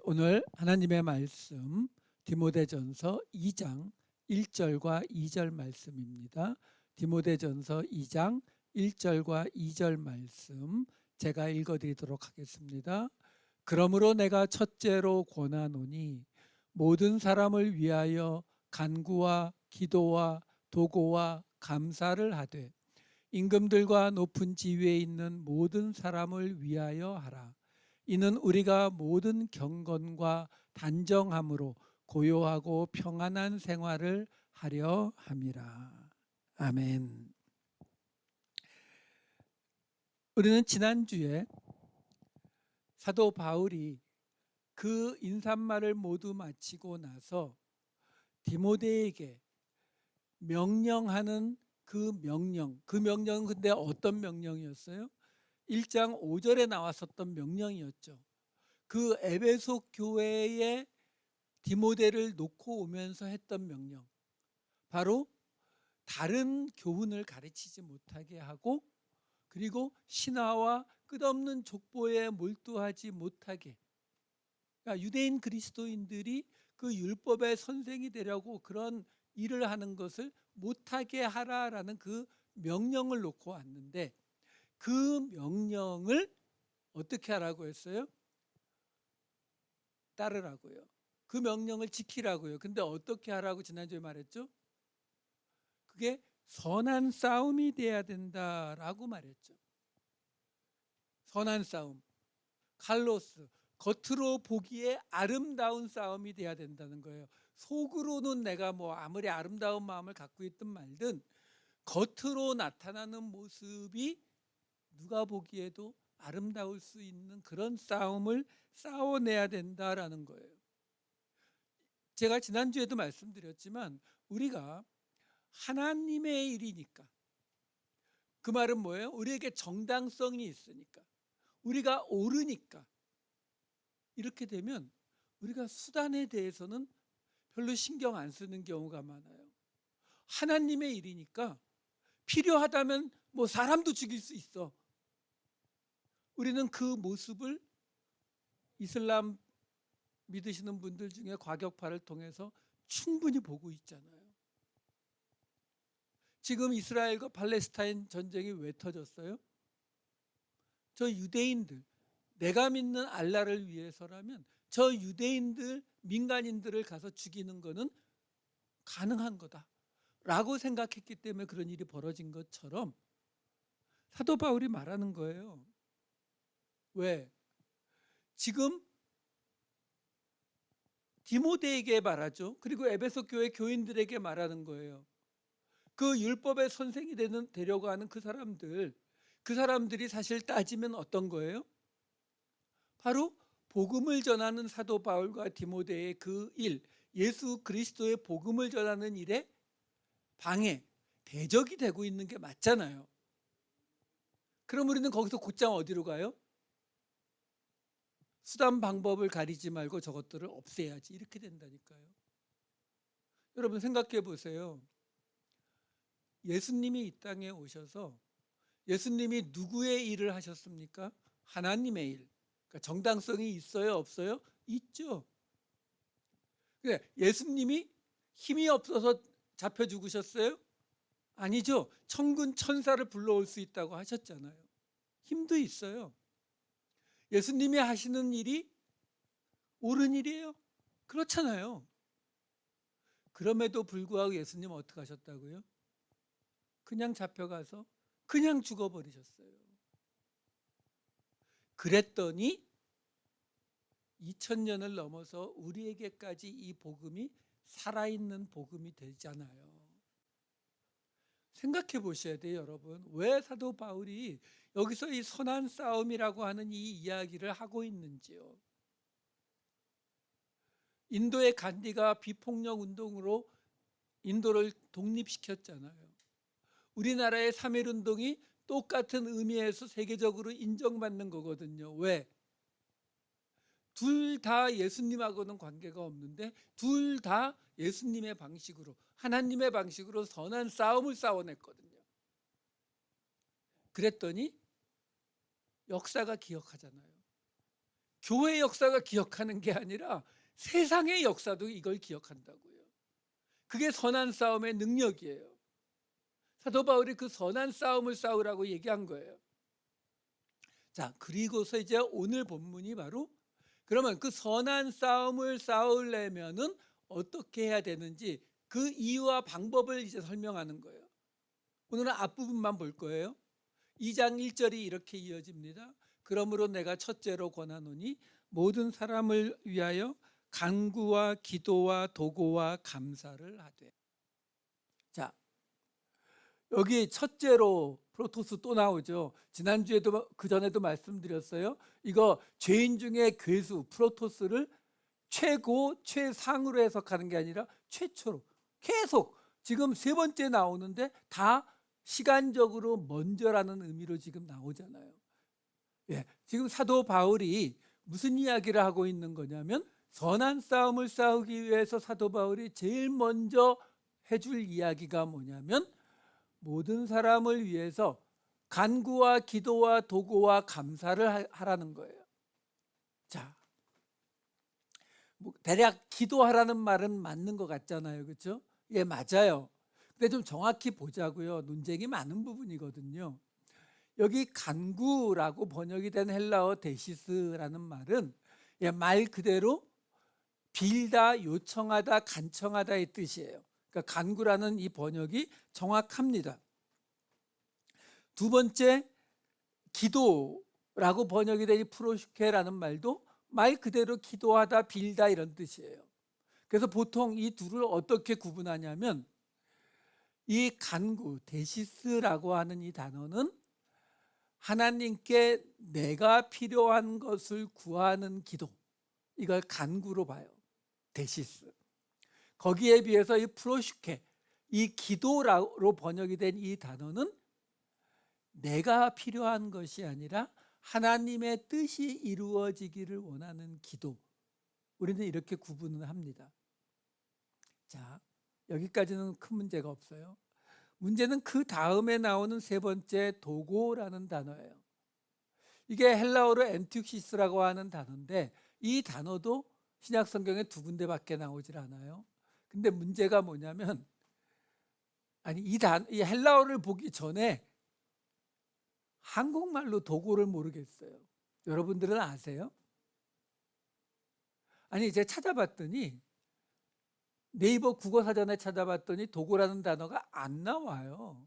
오늘 하나님의 말씀 디모데전서 2장 1절과 2절 말씀입니다. 디모데전서 2장 1절과 2절 말씀 제가 읽어드리도록 하겠습니다. 그러므로 내가 첫째로 권하노니 모든 사람을 위하여 간구와 기도와 도고와 감사를 하되 임금들과 높은 지위에 있는 모든 사람을 위하여 하라. 이는 우리가 모든 경건과 단정함으로 고요하고 평안한 생활을 하려 함이라. 아멘. 우리는 지난주에 사도 바울이 그 인사말을 모두 마치고 나서 디모데에게 명령하는 그 명령은 근데 어떤 명령이었어요? 1장 5절에 나왔었던 명령이었죠. 그 에베소 교회에 디모데를 놓고 오면서 했던 명령, 바로 다른 교훈을 가르치지 못하게 하고, 그리고 신화와 끝없는 족보에 몰두하지 못하게, 그러니까 유대인 그리스도인들이 그 율법의 선생이 되려고 그런 일을 하는 것을 못하게 하라라는 그 명령을 놓고 왔는데, 그 명령을 어떻게 하라고 했어요? 따르라고요. 그 명령을 지키라고요. 근데 어떻게 하라고 지난주에 말했죠? 그게 선한 싸움이 돼야 된다라고 말했죠. 선한 싸움, 칼로스, 겉으로 보기에 아름다운 싸움이 돼야 된다는 거예요. 속으로는 내가 아무리 아름다운 마음을 갖고 있든 말든 겉으로 나타나는 모습이 누가 보기에도 아름다울 수 있는 그런 싸움을 싸워내야 된다라는 거예요. 제가 지난주에도 말씀드렸지만 우리가 하나님의 일이니까, 그 말은 뭐예요? 우리에게 정당성이 있으니까, 우리가 옳으니까, 이렇게 되면 우리가 수단에 대해서는 별로 신경 안 쓰는 경우가 많아요. 하나님의 일이니까 필요하다면 사람도 죽일 수 있어. 우리는 그 모습을 이슬람 믿으시는 분들 중에 과격파를 통해서 충분히 보고 있잖아요. 지금 이스라엘과 팔레스타인 전쟁이 왜 터졌어요? 저 유대인들, 내가 믿는 알라를 위해서라면 저 유대인들, 민간인들을 가서 죽이는 거는 가능한 거다라고 생각했기 때문에 그런 일이 벌어진 것처럼 사도 바울이 말하는 거예요. 왜? 지금 디모데에게 말하죠. 그리고 에베소 교회 교인들에게 말하는 거예요. 그 율법의 선생이 되려고 하는 그 사람들이 사실 따지면 어떤 거예요? 바로 복음을 전하는 사도 바울과 디모데의 그 일, 예수 그리스도의 복음을 전하는 일에 방해, 대적이 되고 있는 게 맞잖아요. 그럼 우리는 거기서 곧장 어디로 가요? 수단 방법을 가리지 말고 저것들을 없애야지, 이렇게 된다니까요. 여러분 생각해 보세요. 예수님이 이 땅에 오셔서 예수님이 누구의 일을 하셨습니까? 하나님의 일. 그러니까 정당성이 있어요, 없어요? 있죠. 예수님이 힘이 없어서 잡혀 죽으셨어요? 아니죠. 천군 천사를 불러올 수 있다고 하셨잖아요. 힘도 있어요. 예수님이 하시는 일이 옳은 일이에요? 그렇잖아요. 그럼에도 불구하고 예수님은 어떻게 하셨다고요? 그냥 잡혀가서 그냥 죽어버리셨어요. 그랬더니 2000년을 넘어서 우리에게까지 이 복음이 살아있는 복음이 되잖아요. 생각해 보셔야 돼요, 여러분. 왜 사도 바울이 여기서 이 선한 싸움이라고 하는 이 이야기를 하고 있는지요. 인도의 간디가 비폭력 운동으로 인도를 독립시켰잖아요. 우리나라의 3.1운동이 똑같은 의미에서 세계적으로 인정받는 거거든요. 왜? 둘 다 예수님하고는 관계가 없는데 둘 다 예수님의 방식으로, 하나님의 방식으로 선한 싸움을 싸워냈거든요. 그랬더니 역사가 기억하잖아요. 교회 역사가 기억하는 게 아니라 세상의 역사도 이걸 기억한다고요. 그게 선한 싸움의 능력이에요. 사도 바울이 그 선한 싸움을 싸우라고 얘기한 거예요. 자, 그리고서 이제 오늘 본문이 바로 그러면 그 선한 싸움을 싸우려면은 어떻게 해야 되는지 그 이유와 방법을 이제 설명하는 거예요. 오늘은 앞부분만 볼 거예요. 2장 1절이 이렇게 이어집니다. 그러므로 내가 첫째로 권하노니 모든 사람을 위하여 간구와 기도와 도고와 감사를 하되. 자, 여기 첫째로 프로토스 또 나오죠. 지난주에도 그 전에도 말씀드렸어요. 이거 죄인 중에 괴수 프로토스를 최고 최상으로 해석하는 게 아니라 최초로 계속 지금 세 번째 나오는데 다 시간적으로 먼저라는 의미로 지금 나오잖아요. 예, 지금 사도 바울이 무슨 이야기를 하고 있는 거냐면 선한 싸움을 싸우기 위해서 사도 바울이 제일 먼저 해줄 이야기가 뭐냐면 모든 사람을 위해서 간구와 기도와 도고와 감사를 하라는 거예요. 자, 뭐 대략 기도하라는 말은 맞는 것 같잖아요, 그렇죠? 예, 맞아요. 근데 좀 정확히 보자고요. 논쟁이 많은 부분이거든요. 여기 간구라고 번역이 된 헬라어 데시스라는 말은 예, 말 그대로 빌다, 요청하다, 간청하다의 뜻이에요. 그러니까 간구라는 이 번역이 정확합니다. 두 번째, 기도라고 번역이 된 이 프로슈케라는 말도 말 그대로 기도하다, 빌다 이런 뜻이에요. 그래서 보통 이 둘을 어떻게 구분하냐면 이 간구, 데시스라고 하는 이 단어는 하나님께 내가 필요한 것을 구하는 기도, 이걸 간구로 봐요. 데시스. 거기에 비해서 이 프로슈케, 이 기도로 번역이 된 이 단어는 내가 필요한 것이 아니라 하나님의 뜻이 이루어지기를 원하는 기도. 우리는 이렇게 구분을 합니다. 자, 여기까지는 큰 문제가 없어요. 문제는 그 다음에 나오는 세 번째 도고라는 단어예요. 이게 헬라어로 엔티육시스라고 하는 단어인데 이 단어도 신약 성경에 두 군데밖에 나오질 않아요. 근데 문제가 뭐냐면 아니 이 헬라어를 보기 전에 한국말로 도고를 모르겠어요. 여러분들은 아세요? 아니 이제 찾아봤더니 네이버 국어사전에 찾아봤더니 도고라는 단어가 안 나와요.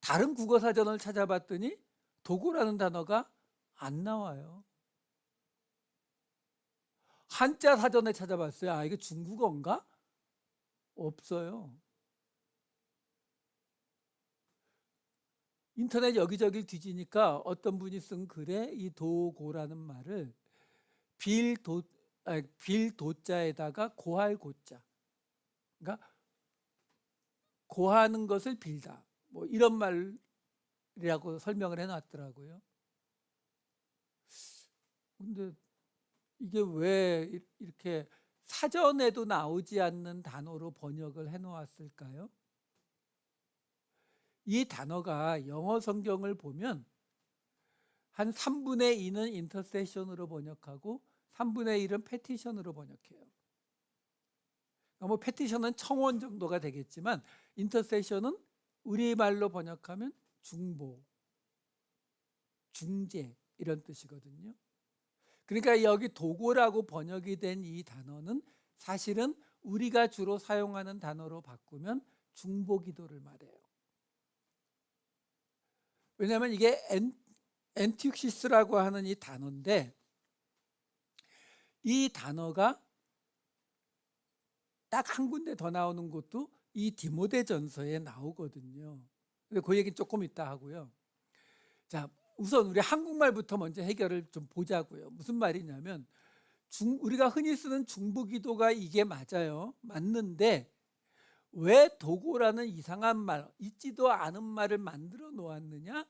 다른 국어사전을 찾아봤더니 도고라는 단어가 안 나와요. 한자 사전에 찾아봤어요. 아, 이게 중국어인가? 없어요. 인터넷 여기저기 뒤지니까 어떤 분이 쓴 글에 이 도고라는 말을 빌도자에다가 고할 고자, 그러니까 고하는 것을 빌다, 뭐 이런 말이라고 설명을 해놨더라고요. 근데 이게 왜 이렇게 사전에도 나오지 않는 단어로 번역을 해놓았을까요? 이 단어가 영어 성경을 보면 한 3분의 2는 인터세션으로 번역하고 3분의 1은 페티션으로 번역해요. 뭐 페티션은 청원 정도가 되겠지만 인터세션은 우리말로 번역하면 중보, 중재 이런 뜻이거든요. 그러니까 여기 도고라고 번역이 된 이 단어는 사실은 우리가 주로 사용하는 단어로 바꾸면 중보기도를 말해요. 왜냐하면 이게 엔티육시스라고 하는 이 단어인데 이 단어가 딱 한 군데 더 나오는 것도 이 디모데전서에 나오거든요. 근데 그 얘기는 조금 이따 하고요. 자, 우선 우리 한국말부터 먼저 해결을 좀 보자고요. 무슨 말이냐면 우리가 흔히 쓰는 중보기도가 이게 맞아요. 맞는데 왜 도고라는 이상한 말, 있지도 않은 말을 만들어 놓았느냐?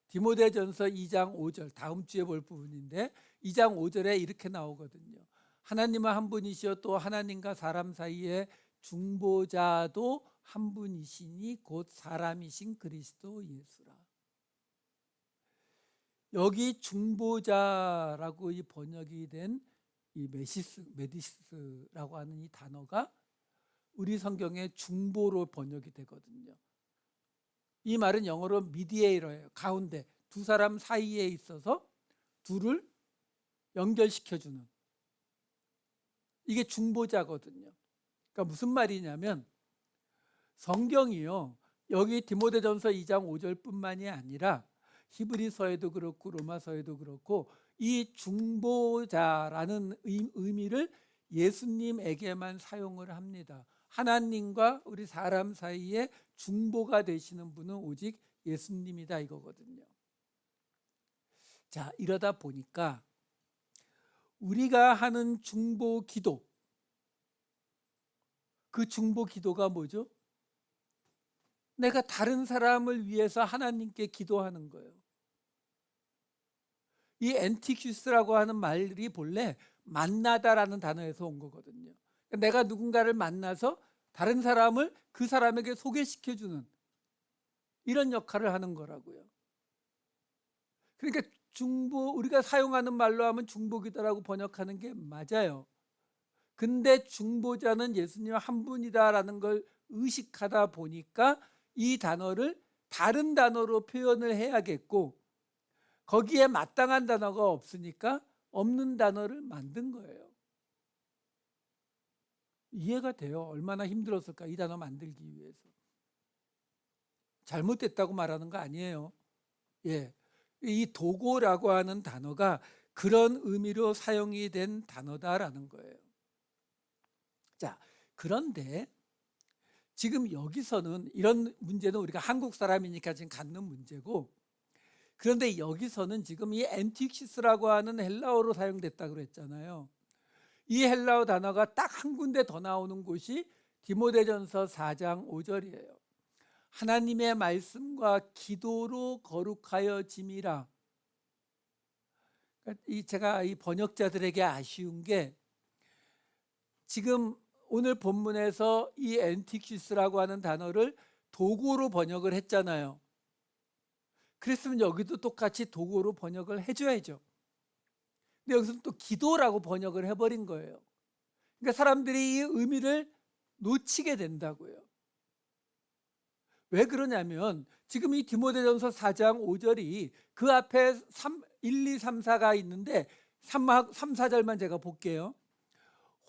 디모데전서 2장 5절, 다음 주에 볼 부분인데 2장 5절에 이렇게 나오거든요. 하나님은 한 분이시여 또 하나님과 사람 사이에 중보자도 한 분이시니 곧 사람이신 그리스도 예수라. 여기 중보자라고 이 번역이 된 이 메디스라고 하는 이 단어가 우리 성경에 중보로 번역이 되거든요. 이 말은 영어로 미디에이터예요. 가운데 두 사람 사이에 있어서 둘을 연결시켜주는, 이게 중보자거든요. 그러니까 무슨 말이냐면 성경이요, 여기 디모데전서 2장 5절뿐만이 아니라 히브리서에도 그렇고 로마서에도 그렇고 이 중보자라는 의미를 예수님에게만 사용을 합니다. 하나님과 우리 사람 사이에 중보가 되시는 분은 오직 예수님이다 이거거든요. 자, 이러다 보니까 우리가 하는 중보 기도, 그 중보 기도가 뭐죠? 내가 다른 사람을 위해서 하나님께 기도하는 거예요. 이 엔티큐스라고 하는 말이 본래 만나다라는 단어에서 온 거거든요. 내가 누군가를 만나서 다른 사람을 그 사람에게 소개시켜주는 이런 역할을 하는 거라고요. 그러니까 중보, 우리가 사용하는 말로 하면 중보기도라고 번역하는 게 맞아요. 근데 중보자는 예수님 한 분이다라는 걸 의식하다 보니까 이 단어를 다른 단어로 표현을 해야겠고, 거기에 마땅한 단어가 없으니까 없는 단어를 만든 거예요. 이해가 돼요? 얼마나 힘들었을까, 이 단어 만들기 위해서. 잘못됐다고 말하는 거 아니에요. 예, 이 도고라고 하는 단어가 그런 의미로 사용이 된 단어다라는 거예요. 자, 그런데 지금 여기서는 이런 문제는 우리가 한국 사람이니까 지금 갖는 문제고, 그런데 여기서는 지금 이 엔티키스라고 하는 헬라어로 사용됐다고 그랬잖아요. 이 헬라어 단어가 딱 한 군데 더 나오는 곳이 디모데전서 4장 5절이에요. 하나님의 말씀과 기도로 거룩하여 짐이라. 제가 이 번역자들에게 아쉬운 게, 지금 오늘 본문에서 이 엔티키스라고 하는 단어를 도고로 번역을 했잖아요. 그랬으면 여기도 똑같이 도고로 번역을 해줘야죠. 근데 여기서는 또 기도라고 번역을 해버린 거예요. 그러니까 사람들이 이 의미를 놓치게 된다고요. 왜 그러냐면 지금 이 디모데전서 4장 5절이 그 앞에 1, 2, 3, 4가 있는데 3, 4절만 제가 볼게요.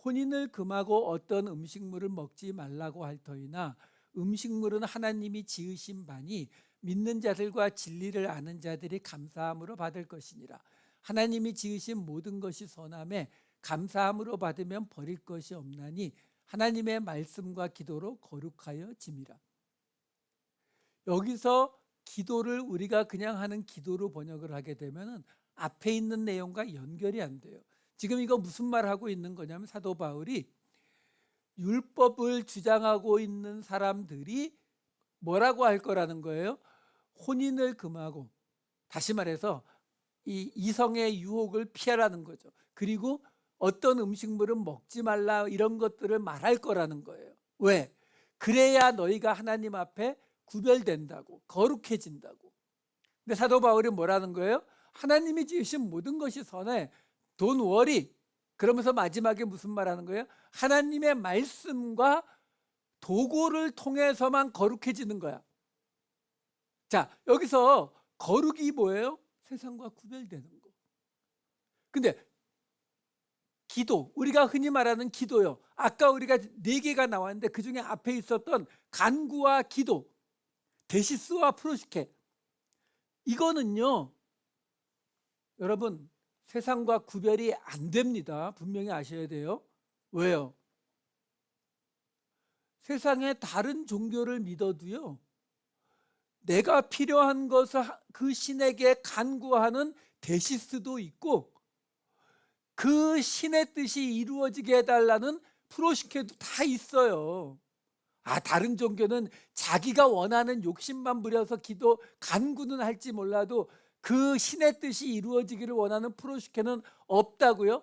혼인을 금하고 어떤 음식물을 먹지 말라고 할 터이나 음식물은 하나님이 지으신 바니 믿는 자들과 진리를 아는 자들이 감사함으로 받을 것이니라. 하나님이 지으신 모든 것이 선함에 감사함으로 받으면 버릴 것이 없나니 하나님의 말씀과 기도로 거룩하여 짐이라. 여기서 기도를 우리가 그냥 하는 기도로 번역을 하게 되면 앞에 있는 내용과 연결이 안 돼요. 지금 이거 무슨 말 하고 있는 거냐면 사도 바울이 율법을 주장하고 있는 사람들이 뭐라고 할 거라는 거예요? 혼인을 금하고, 다시 말해서 이 이성의 유혹을 피하라는 거죠. 그리고 어떤 음식물은 먹지 말라, 이런 것들을 말할 거라는 거예요. 왜? 그래야 너희가 하나님 앞에 구별된다고, 거룩해진다고. 근데 사도 바울이 뭐라는 거예요? 하나님이 지으신 모든 것이 선해, Don't worry. 그러면서 마지막에 무슨 말 하는 거예요? 하나님의 말씀과 도구를 통해서만 거룩해지는 거야. 자, 여기서 거룩이 뭐예요? 세상과 구별되는 거. 근데 기도, 우리가 흔히 말하는 기도요, 아까 우리가 4개가 나왔는데 그 중에 앞에 있었던 간구와 기도, 데시스와 프로시케, 이거는요 여러분 세상과 구별이 안 됩니다. 분명히 아셔야 돼요. 왜요? 세상의 다른 종교를 믿어도요, 내가 필요한 것을 그 신에게 간구하는 데시스도 있고 그 신의 뜻이 이루어지게 해달라는 프로시케도 다 있어요. 다른 종교는 자기가 원하는 욕심만 부려서 기도 간구는 할지 몰라도 그 신의 뜻이 이루어지기를 원하는 프로시케는 없다고요?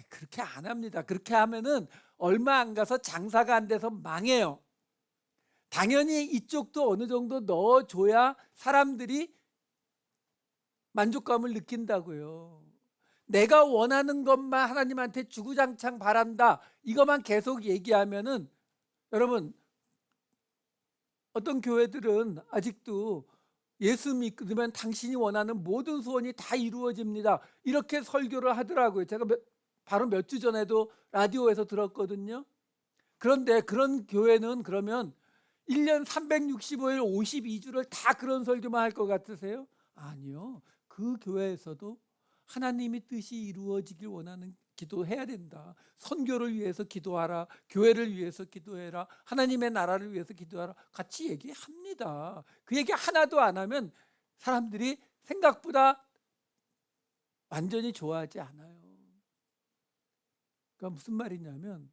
그렇게 안 합니다. 그렇게 하면은 얼마 안 가서 장사가 안 돼서 망해요. 당연히 이쪽도 어느 정도 넣어줘야 사람들이 만족감을 느낀다고요. 내가 원하는 것만 하나님한테 주구장창 바란다. 이것만 계속 얘기하면은 여러분, 어떤 교회들은 아직도 예수 믿으면 당신이 원하는 모든 소원이 다 이루어집니다. 이렇게 설교를 하더라고요. 제가 바로 몇 주 전에도 라디오에서 들었거든요. 그런데 그런 교회는 그러면 1년 365일 52주를 다 그런 설교만 할 것 같으세요? 아니요. 그 교회에서도 하나님의 뜻이 이루어지길 원하는 기도해야 된다. 선교를 위해서 기도하라. 교회를 위해서 기도해라. 하나님의 나라를 위해서 기도하라. 같이 얘기합니다. 그 얘기 하나도 안 하면 사람들이 생각보다 완전히 좋아하지 않아요. 그러니까 무슨 말이냐면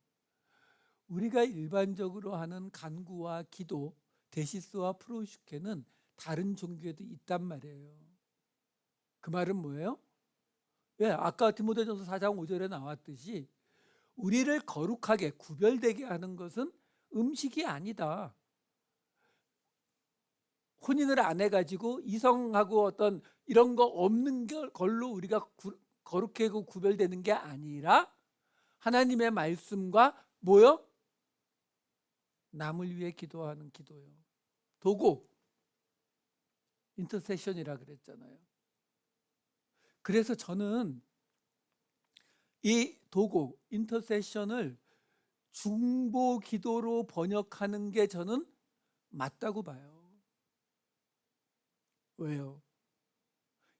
우리가 일반적으로 하는 간구와 기도, 데시스와 프로슈케는 다른 종교에도 있단 말이에요. 그 말은 뭐예요? 예, 아까 디모데전서 4장 5절에 나왔듯이 우리를 거룩하게 구별되게 하는 것은 음식이 아니다. 혼인을 안 해가지고 이성하고 어떤 이런 거 없는 걸로 우리가 거룩하고 구별되는 게 아니라 하나님의 말씀과 뭐요? 남을 위해 기도하는 기도요. 도구, 인터세션이라 그랬잖아요. 그래서 저는 이 도구, 인터세션을 중보 기도로 번역하는 게 저는 맞다고 봐요. 왜요?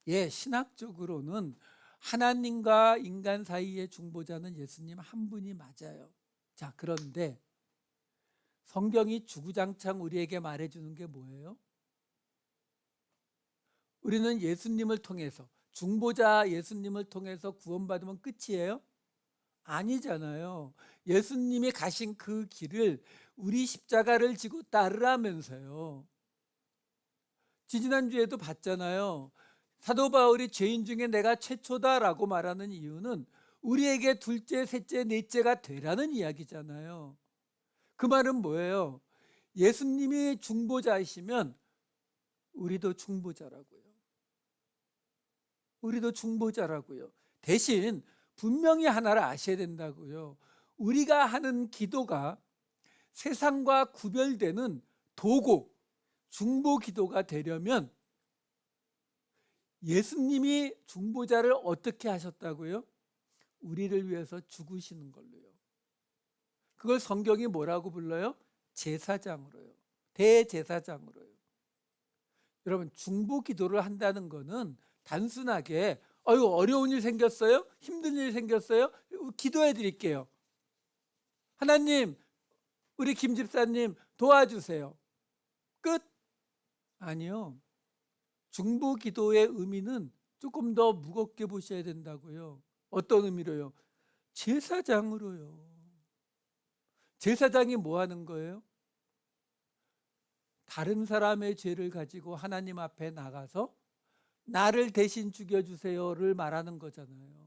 예, 신학적으로는 하나님과 인간 사이의 중보자는 예수님 한 분이 맞아요. 자, 그런데 성경이 주구장창 우리에게 말해주는 게 뭐예요? 우리는 예수님을 통해서, 중보자 예수님을 통해서 구원받으면 끝이에요? 아니잖아요. 예수님이 가신 그 길을 우리 십자가를 지고 따르라면서요. 지지난주에도 봤잖아요. 사도 바울이 죄인 중에 내가 최초다라고 말하는 이유는 우리에게 둘째, 셋째, 넷째가 되라는 이야기잖아요. 그 말은 뭐예요? 예수님이 중보자이시면 우리도 중보자라고요. 우리도 중보자라고요. 대신 분명히 하나를 아셔야 된다고요. 우리가 하는 기도가 세상과 구별되는 도구, 중보 기도가 되려면 예수님이 중보자를 어떻게 하셨다고요? 우리를 위해서 죽으시는 걸로요. 그걸 성경이 뭐라고 불러요? 제사장으로요. 대제사장으로요. 여러분, 중보 기도를 한다는 거는 단순하게 어려운 일 생겼어요? 힘든 일 생겼어요? 기도해 드릴게요. 하나님, 우리 김 집사님 도와주세요. 끝? 아니요. 중보 기도의 의미는 조금 더 무겁게 보셔야 된다고요. 어떤 의미로요? 제사장으로요. 제사장이 뭐 하는 거예요? 다른 사람의 죄를 가지고 하나님 앞에 나가서 나를 대신 죽여주세요를 말하는 거잖아요.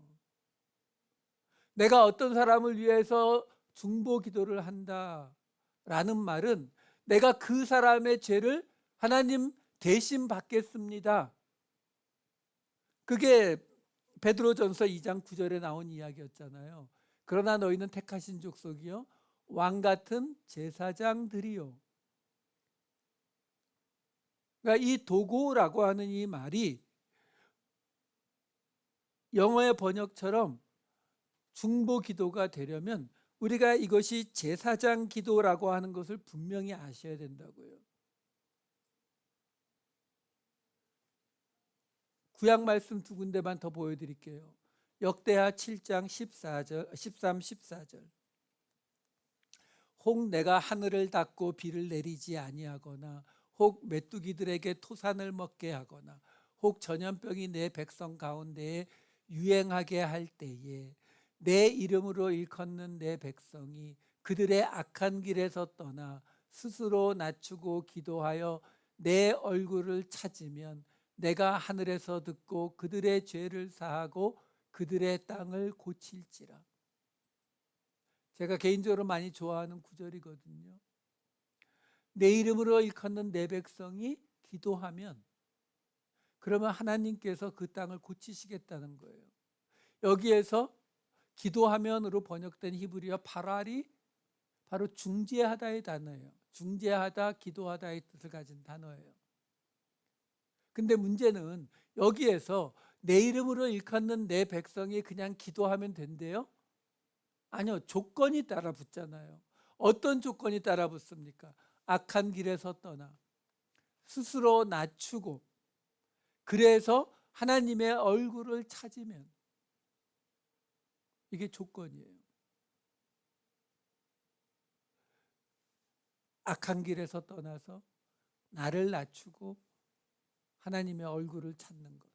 내가 어떤 사람을 위해서 중보 기도를 한다라는 말은 내가 그 사람의 죄를 하나님 대신 받겠습니다. 그게 베드로전서 2장 9절에 나온 이야기였잖아요. 그러나 너희는 택하신 족속이요 왕 같은 제사장들이요. 그러니까 이 도고라고 하는 이 말이 영어의 번역처럼 중보 기도가 되려면 우리가 이것이 제사장 기도라고 하는 것을 분명히 아셔야 된다고요. 구약 말씀 두 군데만 더 보여드릴게요. 역대하 7장 14절, 13, 14절. 혹 내가 하늘을 닫고 비를 내리지 아니하거나 혹 메뚜기들에게 토산을 먹게 하거나 혹 전염병이 내 백성 가운데에 유행하게 할 때에 내 이름으로 일컫는 내 백성이 그들의 악한 길에서 떠나 스스로 낮추고 기도하여 내 얼굴을 찾으면 내가 하늘에서 듣고 그들의 죄를 사하고 그들의 땅을 고칠지라. 제가 개인적으로 많이 좋아하는 구절이거든요. 내 이름으로 일컫는 내 백성이 기도하면 그러면 하나님께서 그 땅을 고치시겠다는 거예요. 여기에서 기도하면으로 번역된 히브리어 바랄이 바로 중재하다의 단어예요. 중재하다, 기도하다의 뜻을 가진 단어예요. 근데 문제는 여기에서 내 이름으로 일컫는 내 백성이 그냥 기도하면 된대요? 아니요. 조건이 따라 붙잖아요. 어떤 조건이 따라 붙습니까? 악한 길에서 떠나 스스로 낮추고 그래서 하나님의 얼굴을 찾으면, 이게 조건이에요. 악한 길에서 떠나서 나를 낮추고 하나님의 얼굴을 찾는 것.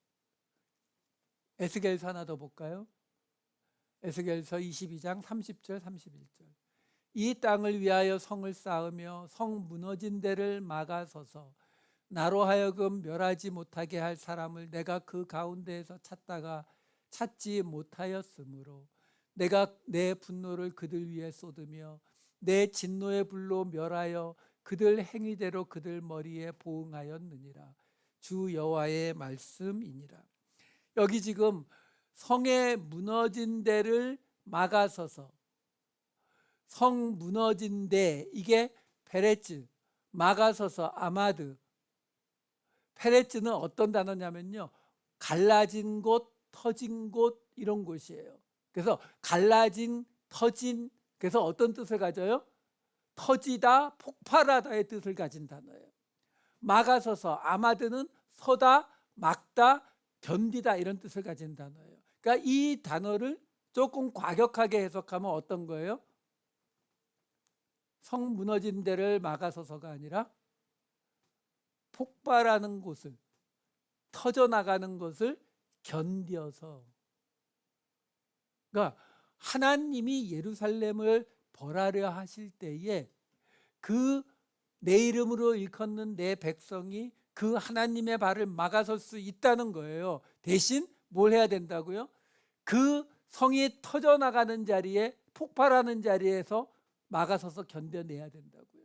에스겔서 하나 더 볼까요? 에스겔서 22장 30절 31절. 이 땅을 위하여 성을 쌓으며 성 무너진 데를 막아서서 나로 하여금 멸하지 못하게 할 사람을 내가 그 가운데에서 찾다가 찾지 못하였으므로 내가 내 분노를 그들 위에 쏟으며 내 진노의 불로 멸하여 그들 행위대로 그들 머리에 보응하였느니라. 주 여호와의 말씀이니라. 여기 지금 성의 무너진 데를 막아서서, 성 무너진 데, 이게 페레츠, 막아서서 아마드. 페레츠는 어떤 단어냐면요, 갈라진 곳, 터진 곳, 이런 곳이에요. 그래서 갈라진, 터진, 그래서 어떤 뜻을 가져요? 터지다, 폭발하다의 뜻을 가진 단어예요. 막아서서, 아마드는 서다, 막다, 견디다, 이런 뜻을 가진 단어예요. 그러니까 이 단어를 조금 과격하게 해석하면 어떤 거예요? 성 무너진 데를 막아서서가 아니라 폭발하는 곳을, 터져나가는 것을 견뎌서. 그러니까 하나님이 예루살렘을 벌하려 하실 때에 그 내 이름으로 일컫는 내 백성이 그 하나님의 발을 막아설 수 있다는 거예요. 대신 뭘 해야 된다고요? 그 성이 터져나가는 자리에, 폭발하는 자리에서 막아서서 견뎌내야 된다고요.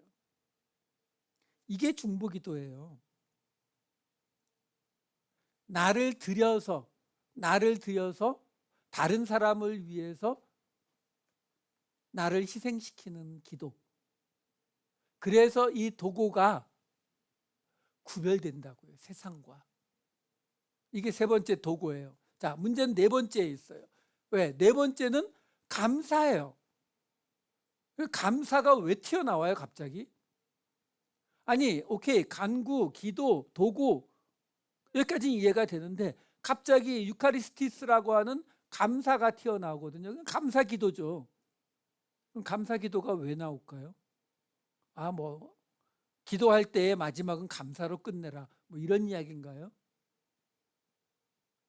이게 중보기도예요. 나를 들여서 다른 사람을 위해서 나를 희생시키는 기도. 그래서 이 도구가 구별된다고요, 세상과. 이게 세 번째 도구예요. 자, 문제는 네 번째에 있어요. 왜? 네 번째는 감사예요. 감사가 왜 튀어나와요, 갑자기? 아니, 오케이, 간구, 기도, 도구, 여기까지 이해가 되는데 갑자기 유카리스티스라고 하는 감사가 튀어나오거든요. 감사 기도죠. 그럼 감사 기도가 왜 나올까요? 기도할 때의 마지막은 감사로 끝내라, 이런 이야기인가요?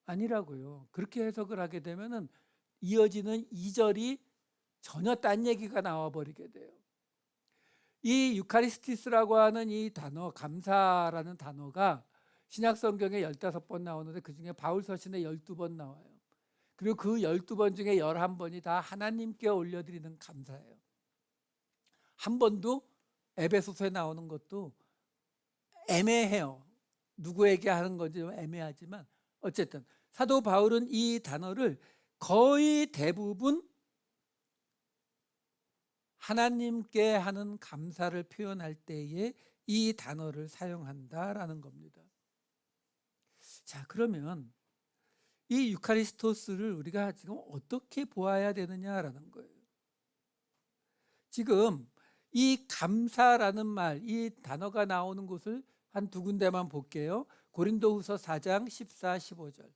아니라고요. 그렇게 해석을 하게 되면은 이어지는 2절이 전혀 딴 얘기가 나와버리게 돼요. 이 유카리스티스라고 하는 이 단어, 감사라는 단어가 신약 성경에 15번 나오는데 그중에 바울 서신에 12번 나와요. 그리고 그 12번 중에 11번이 다 하나님께 올려드리는 감사예요. 한 번도 에베소서에 나오는 것도 애매해요. 누구에게 하는 건지 좀 애매하지만 어쨌든 사도 바울은 이 단어를 거의 대부분 하나님께 하는 감사를 표현할 때에 이 단어를 사용한다라는 겁니다. 자, 그러면 이 유카리스토스를 우리가 지금 어떻게 보아야 되느냐라는 거예요. 지금 이 감사라는 말, 이 단어가 나오는 곳을 한 두 군데만 볼게요. 고린도후서 4장 14, 15절.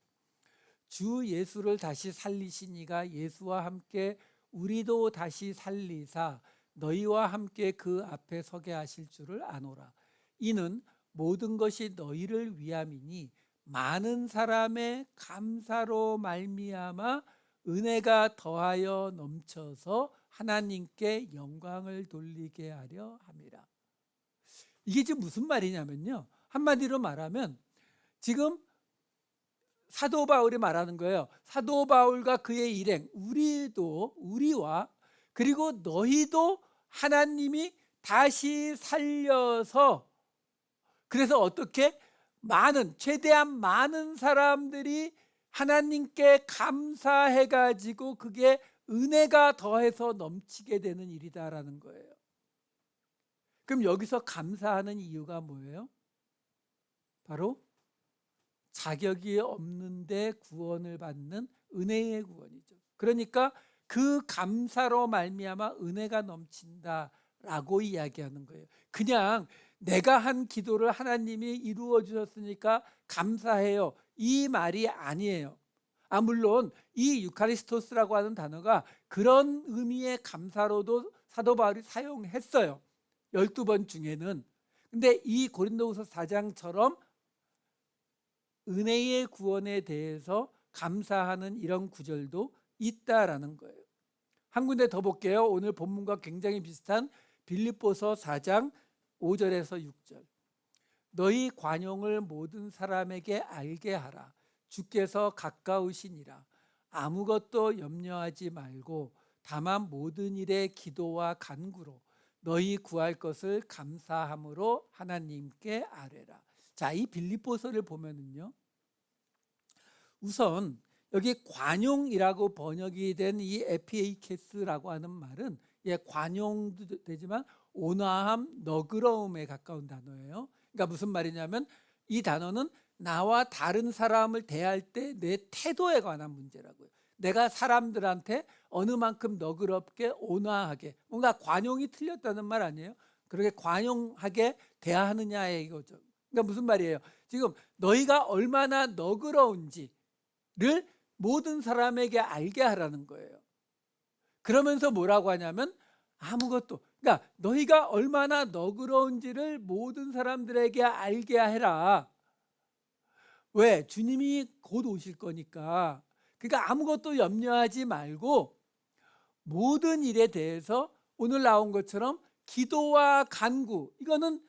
주 예수를 다시 살리신 이가 예수와 함께 우리도 다시 살리사 너희와 함께 그 앞에 서게 하실 줄을 아노라. 이는 모든 것이 너희를 위함이니 많은 사람의 감사로 말미암아 은혜가 더하여 넘쳐서 하나님께 영광을 돌리게 하려 함이라. 이게 지금 무슨 말이냐면요, 한마디로 말하면 지금 사도 바울이 말하는 거예요. 사도 바울과 그의 일행, 우리와 그리고 너희도 하나님이 다시 살려서, 그래서 어떻게 최대한 많은 사람들이 하나님께 감사해 가지고 그게 은혜가 더해서 넘치게 되는 일이다라는 거예요. 그럼 여기서 감사하는 이유가 뭐예요? 바로 자격이 없는데 구원을 받는 은혜의 구원이죠. 그러니까 그 감사로 말미암아 은혜가 넘친다라고 이야기하는 거예요. 그냥 내가 한 기도를 하나님이 이루어 주셨으니까 감사해요, 이 말이 아니에요. 물론 이 유카리스토스라고 하는 단어가 그런 의미의 감사로도 사도 바울이 사용했어요, 12번 중에는. 근데 이 고린도후서 4장처럼 은혜의 구원에 대해서 감사하는 이런 구절도 있다라는 거예요. 한 군데 더 볼게요. 오늘 본문과 굉장히 비슷한 빌립보서 4장 5절에서 6절. 너희 관용을 모든 사람에게 알게 하라. 주께서 가까우시니라. 아무것도 염려하지 말고 다만 모든 일에 기도와 간구로 너희 구할 것을 감사함으로 하나님께 아뢰라. 자, 이 빌립보서를 보면은요, 우선 여기 관용이라고 번역이 된 이 에피에이케스라고 하는 말은, 관용도 되지만 온화함, 너그러움에 가까운 단어예요. 그러니까 무슨 말이냐면 이 단어는 나와 다른 사람을 대할 때 내 태도에 관한 문제라고요. 내가 사람들한테 어느 만큼 너그럽게 온화하게, 뭔가 관용이 틀렸다는 말 아니에요? 그렇게 관용하게 대하느냐의 이거죠. 그러니까 무슨 말이에요? 지금 너희가 얼마나 너그러운지를 모든 사람에게 알게 하라는 거예요. 그러면서 뭐라고 하냐면 아무것도, 그러니까 너희가 얼마나 너그러운지를 모든 사람들에게 알게 해라. 왜? 주님이 곧 오실 거니까. 그러니까 아무것도 염려하지 말고 모든 일에 대해서 오늘 나온 것처럼 기도와 간구, 이거는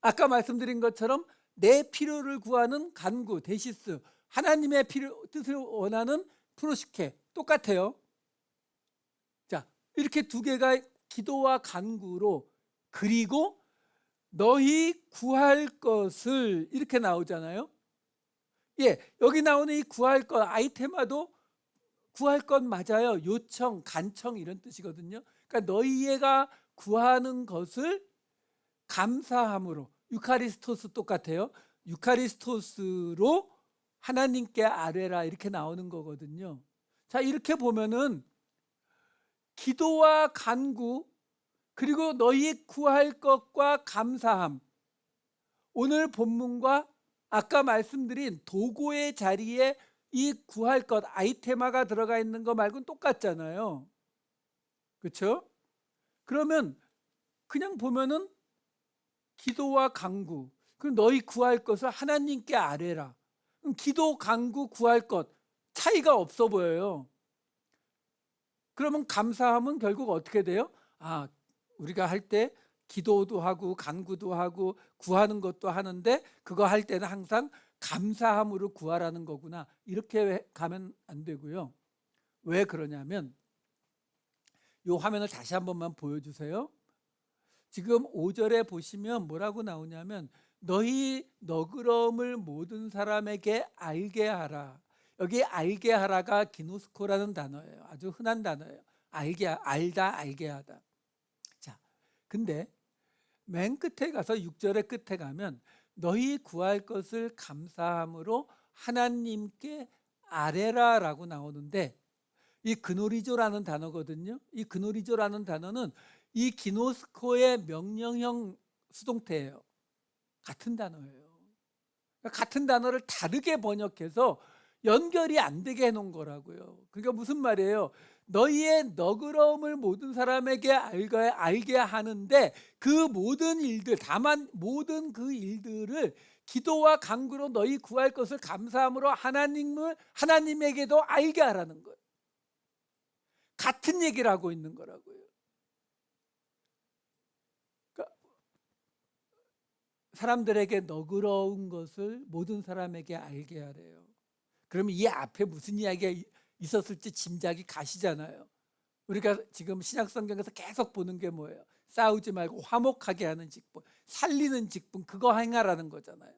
아까 말씀드린 것처럼 내 필요를 구하는 간구, 데시스, 하나님의 뜻을 원하는 프로시케, 똑같아요. 자, 이렇게 두 개가 기도와 간구로, 그리고 너희 구할 것을, 이렇게 나오잖아요. 여기 나오는 이 구할 것, 아이테마도 구할 것 맞아요. 요청, 간청 이런 뜻이거든요. 그러니까 너희가 구하는 것을 감사함으로, 유카리스토스 똑같아요. 유카리스토스로 하나님께 아뢰라, 이렇게 나오는 거거든요. 자, 이렇게 보면은 기도와 간구, 그리고 너희 구할 것과 감사함, 오늘 본문과 아까 말씀드린 도구의 자리에 이 구할 것, 아이테마가 들어가 있는 거 말고는 똑같잖아요. 그렇죠? 그러면 그냥 보면은 기도와 간구, 그리고 너희 구할 것을 하나님께 아뢰라. 그럼 기도, 간구, 구할 것 차이가 없어 보여요. 그러면 감사함은 결국 어떻게 돼요? 우리가 할 때 기도도 하고 간구도 하고 구하는 것도 하는데 그거 할 때는 항상 감사함으로 구하라는 거구나, 이렇게 가면 안 되고요. 왜 그러냐면 이 화면을 다시 한 번만 보여주세요. 지금 5절에 보시면 뭐라고 나오냐면 너희 너그러움을 모든 사람에게 알게 하라. 여기 알게 하라가 기노스코라는 단어예요. 아주 흔한 단어예요. 알다, 알게 하다. 자, 근데 맨 끝에 가서 6절의 끝에 가면 너희 구할 것을 감사함으로 하나님께 아뢰라라고 나오는데, 이 그노리조라는 단어거든요. 이 그노리조라는 단어는 이 기노스코의 명령형 수동태예요. 같은 단어예요. 그러니까 같은 단어를 다르게 번역해서 연결이 안 되게 해놓은 거라고요. 그러니까 무슨 말이에요? 너희의 너그러움을 모든 사람에게 알게 하는데 그 모든 일들, 다만 모든 그 일들을 기도와 간구로 너희 구할 것을 감사함으로 하나님에게도 알게 하라는 거예요. 같은 얘기를 하고 있는 거라고요. 그러니까 사람들에게 너그러운 것을 모든 사람에게 알게 하래요. 그러면 이 앞에 무슨 이야기가 있었을지 짐작이 가시잖아요. 우리가 지금 신약성경에서 계속 보는 게 뭐예요? 싸우지 말고 화목하게 하는 직분, 살리는 직분, 그거 행하라는 거잖아요.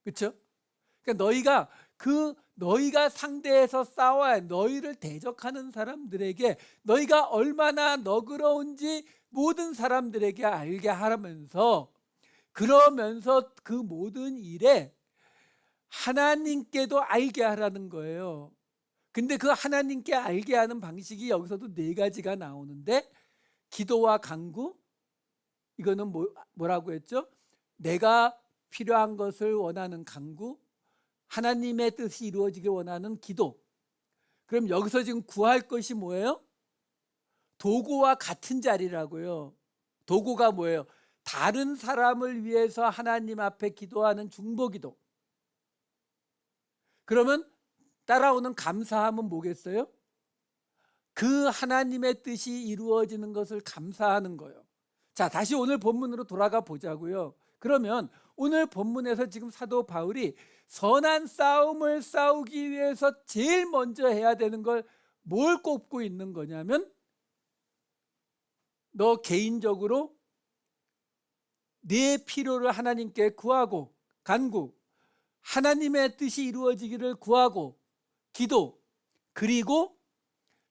그렇죠? 그러니까 너희가 상대해서 싸워야 너희를 대적하는 사람들에게 너희가 얼마나 너그러운지 모든 사람들에게 알게 하면서 그러면서 그 모든 일에 하나님께도 알게 하라는 거예요. 근데 그 하나님께 알게 하는 방식이 여기서도 네 가지가 나오는데 기도와 간구, 이거는 뭐라고 했죠? 내가 필요한 것을 원하는 간구, 하나님의 뜻이 이루어지길 원하는 기도. 그럼 여기서 지금 구할 것이 뭐예요? 도구와 같은 자리라고요. 도구가 뭐예요? 다른 사람을 위해서 하나님 앞에 기도하는 중보기도. 그러면 따라오는 감사함은 뭐겠어요? 그 하나님의 뜻이 이루어지는 것을 감사하는 거예요. 자, 다시 오늘 본문으로 돌아가 보자고요. 그러면 오늘 본문에서 지금 사도 바울이 선한 싸움을 싸우기 위해서 제일 먼저 해야 되는 걸 뭘 꼽고 있는 거냐면, 너 개인적으로 네 필요를 하나님께 구하고 간구, 하나님의 뜻이 이루어지기를 구하고 기도, 그리고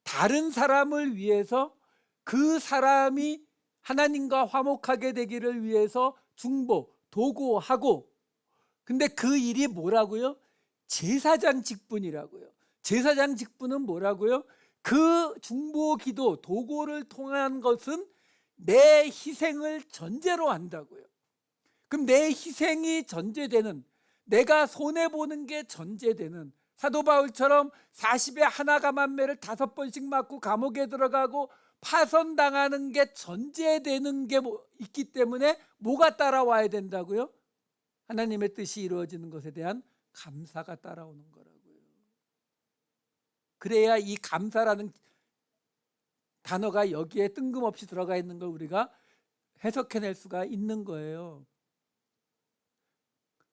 다른 사람을 위해서 그 사람이 하나님과 화목하게 되기를 위해서 중보, 도구하고. 근데 그 일이 뭐라고요? 제사장 직분이라고요. 제사장 직분은 뭐라고요? 그 중보, 기도, 도구를 통한 것은 내 희생을 전제로 한다고요. 그럼 내 희생이 전제되는, 내가 손해보는 게 전제되는, 사도 바울처럼 40에 하나가 만매를 5번씩 맞고 감옥에 들어가고 파선당하는 게 전제되는 게 있기 때문에 뭐가 따라와야 된다고요? 하나님의 뜻이 이루어지는 것에 대한 감사가 따라오는 거라고요. 그래야 이 감사라는 단어가 여기에 뜬금없이 들어가 있는 걸 우리가 해석해낼 수가 있는 거예요.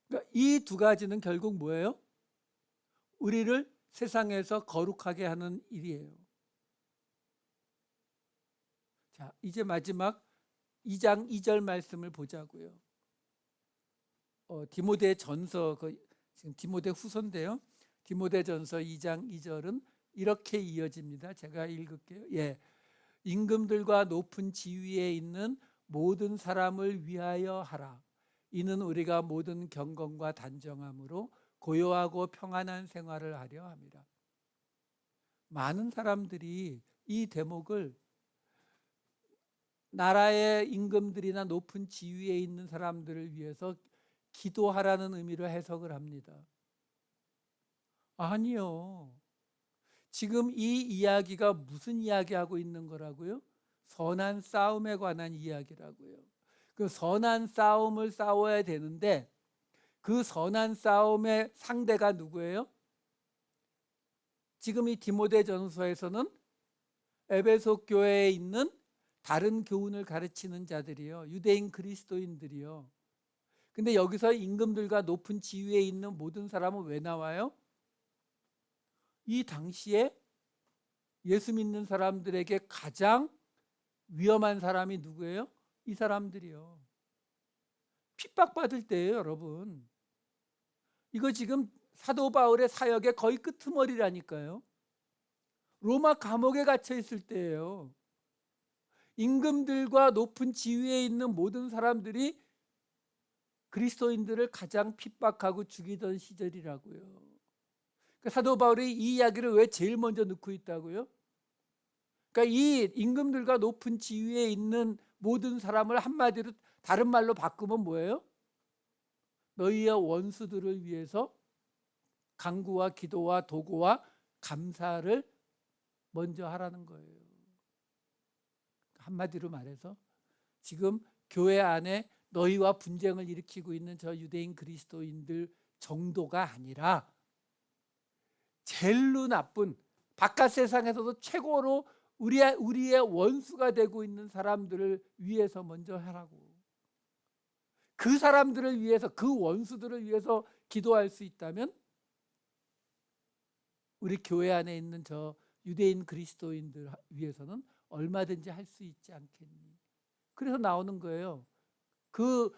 그러니까 이 두 가지는 결국 뭐예요? 우리를 세상에서 거룩하게 하는 일이에요. 자, 이제 마지막 2장 2절 말씀을 보자고요. 디모데 전서, 지금 디모데 후서인데요. 디모데 전서 2장 2절은 이렇게 이어집니다. 제가 읽을게요. 예, 임금들과 높은 지위에 있는 모든 사람을 위하여 하라. 이는 우리가 모든 경건과 단정함으로 고요하고 평안한 생활을 하려 함이라. 많은 사람들이 이 대목을 나라의 임금들이나 높은 지위에 있는 사람들을 위해서 기도하라는 의미로 해석을 합니다. 아니요. 지금 이 이야기가 무슨 이야기하고 있는 거라고요? 선한 싸움에 관한 이야기라고요. 그 선한 싸움을 싸워야 되는데 그 선한 싸움의 상대가 누구예요? 지금 이 디모데 전서에서는 에베소 교회에 있는 다른 교훈을 가르치는 자들이요, 유대인 그리스도인들이요. 근데 여기서 임금들과 높은 지위에 있는 모든 사람은 왜 나와요? 이 당시에 예수 믿는 사람들에게 가장 위험한 사람이 누구예요? 이 사람들이요. 핍박받을 때예요, 여러분. 이거 지금 사도 바울의 사역의 거의 끄트머리라니까요. 로마 감옥에 갇혀 있을 때예요. 임금들과 높은 지위에 있는 모든 사람들이 그리스도인들을 가장 핍박하고 죽이던 시절이라고요. 그러니까 사도 바울이 이 이야기를 왜 제일 먼저 넣고 있다고요? 그러니까 이 임금들과 높은 지위에 있는 모든 사람을 한마디로 다른 말로 바꾸면 뭐예요? 너희의 원수들을 위해서 간구와 기도와 도구와 감사를 먼저 하라는 거예요. 한마디로 말해서 지금 교회 안에 너희와 분쟁을 일으키고 있는 저 유대인 그리스도인들 정도가 아니라 제일로 나쁜, 바깥 세상에서도 최고로 우리의 원수가 되고 있는 사람들을 위해서 먼저 하라고. 그 사람들을 위해서, 그 원수들을 위해서 기도할 수 있다면 우리 교회 안에 있는 저 유대인 그리스도인들 위해서는 얼마든지 할 수 있지 않겠니? 그래서 나오는 거예요. 그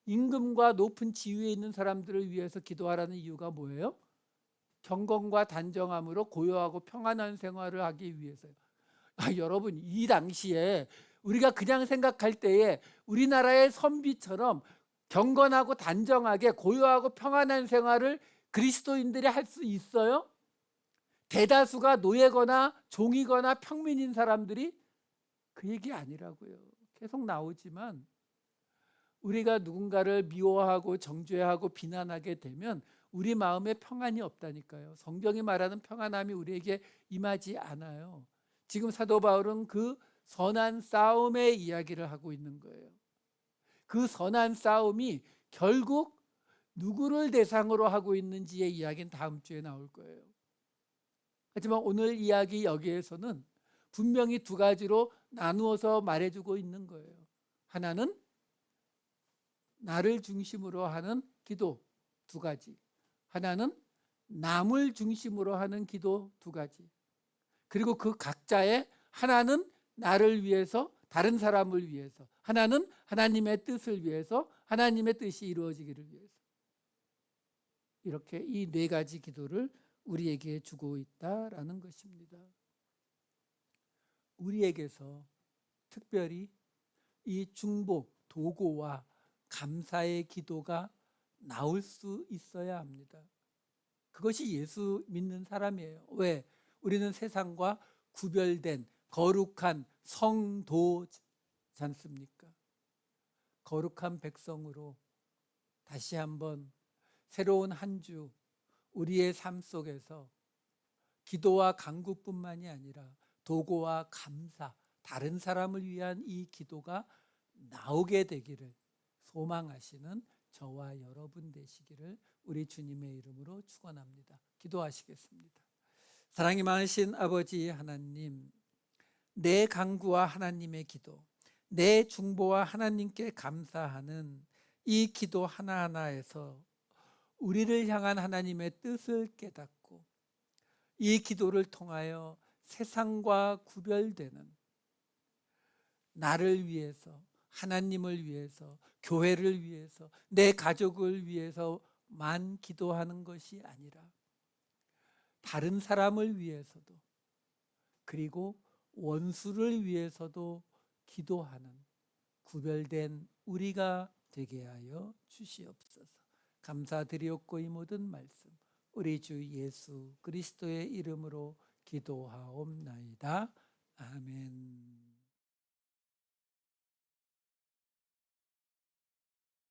임금과 높은 지위에 있는 사람들을 위해서 기도하라는 이유가 뭐예요? 경건과 단정함으로 고요하고 평안한 생활을 하기 위해서요. 여러분, 이 당시에 우리가 그냥 생각할 때에 우리나라의 선비처럼 경건하고 단정하게 고요하고 평안한 생활을 그리스도인들이 할 수 있어요? 대다수가 노예거나 종이거나 평민인 사람들이 그 얘기 아니라고요. 계속 나오지만 우리가 누군가를 미워하고 정죄하고 비난하게 되면 우리 마음에 평안이 없다니까요. 성경이 말하는 평안함이 우리에게 임하지 않아요. 지금 사도 바울은 그 선한 싸움의 이야기를 하고 있는 거예요. 그 선한 싸움이 결국 누구를 대상으로 하고 있는지의 이야기는 다음 주에 나올 거예요. 하지만 오늘 이야기 여기에서는 분명히 두 가지로 나누어서 말해주고 있는 거예요. 하나는 나를 중심으로 하는 기도 두 가지, 하나는 남을 중심으로 하는 기도 두 가지, 그리고 그 각자의 하나는 나를 위해서, 다른 사람을 위해서, 하나는 하나님의 뜻을 위해서, 하나님의 뜻이 이루어지기를 위해서. 이렇게 이 네 가지 기도를 우리에게 주고 있다라는 것입니다. 우리에게서 특별히 이 중보, 도고와 감사의 기도가 나올 수 있어야 합니다. 그것이 예수 믿는 사람이에요. 왜? 우리는 세상과 구별된 거룩한 성도지 않습니까? 거룩한 백성으로 다시 한번 새로운 한 주 우리의 삶 속에서 기도와 간구뿐만이 아니라 도고와 감사, 다른 사람을 위한 이 기도가 나오게 되기를 소망하시는 저와 여러분 되시기를 우리 주님의 이름으로 축원합니다. 기도하시겠습니다. 사랑이 많으신 아버지 하나님, 내 간구와 하나님의 기도, 내 중보와 하나님께 감사하는 이 기도 하나하나에서 우리를 향한 하나님의 뜻을 깨닫고 이 기도를 통하여 세상과 구별되는 나를 위해서, 하나님을 위해서, 교회를 위해서, 내 가족을 위해서만 기도하는 것이 아니라 다른 사람을 위해서도, 그리고 원수를 위해서도 기도하는 구별된 우리가 되게 하여 주시옵소서. 감사드리옵고 이 모든 말씀 우리 주 예수 그리스도의 이름으로 기도하옵나이다. 아멘.